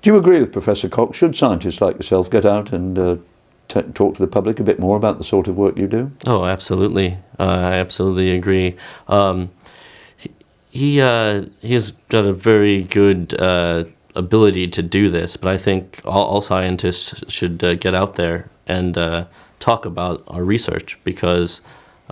Do you agree with Professor Cox? Should scientists like yourself get out and talk to the public a bit more about the sort of work you do? Oh, absolutely. I absolutely agree. He has got a very good ability to do this, but I think all scientists should get out there and talk about our research, because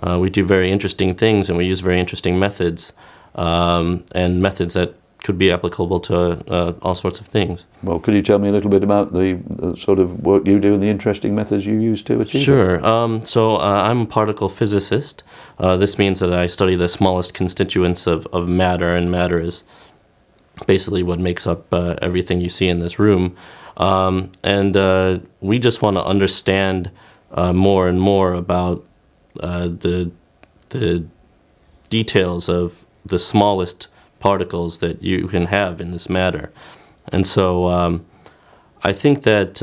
we do very interesting things and we use very interesting methods, and methods that could be applicable to all sorts of things. Well, could you tell me a little bit about the sort of work you do and the interesting methods you use to achieve it? Sure. So I'm a particle physicist. This means that I study the smallest constituents of matter, and matter is basically what makes up everything you see in this room. And we just want to understand more and more about the details of the smallest particles that you can have in this matter. And so I think that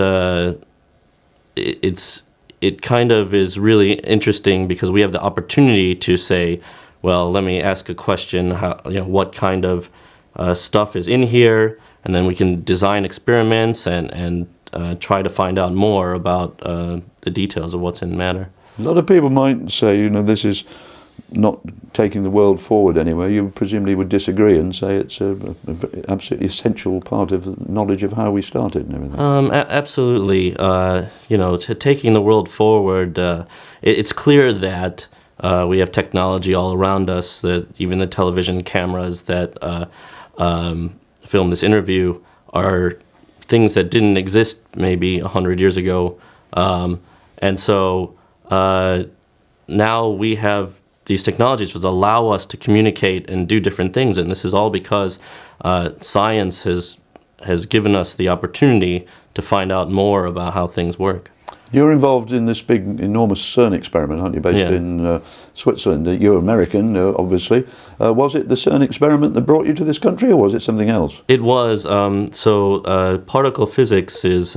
it kind of is really interesting, because we have the opportunity to say, well, let me ask a question, what kind of stuff is in here, and then we can design experiments and try to find out more about the details of what's in matter. A lot of people might say, this is not taking the world forward anywhere. You presumably would disagree and say it's an absolutely essential part of knowledge of how we started and everything. Absolutely. Taking the world forward, it's clear that we have technology all around us, that even the television cameras that film this interview are things that didn't exist maybe 100 years ago. And so now we have these technologies which allow us to communicate and do different things, and this is all because science has given us the opportunity to find out more about how things work. You're involved in this big, enormous CERN experiment, aren't you, based in Switzerland? You're American, obviously. Was it the CERN experiment that brought you to this country, or was it something else? It was. Particle physics is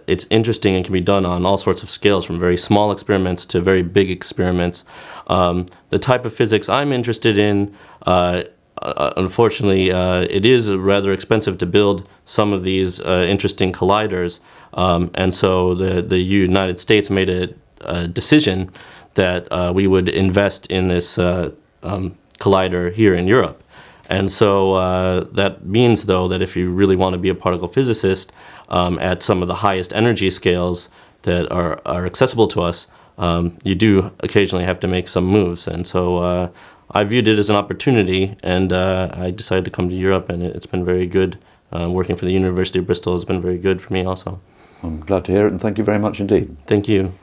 it's interesting and can be done on all sorts of scales, from very small experiments to very big experiments. The type of physics I'm interested in, unfortunately, it is rather expensive to build some of these interesting colliders, and so the United States made a decision that we would invest in this collider here in Europe. And so that means, though, that if you really want to be a particle physicist at some of the highest energy scales that are accessible to us, you do occasionally have to make some moves. And so I viewed it as an opportunity, and I decided to come to Europe, and it's been very good. Working for the University of Bristol has been very good for me also. I'm glad to hear it, and thank you very much indeed. Thank you.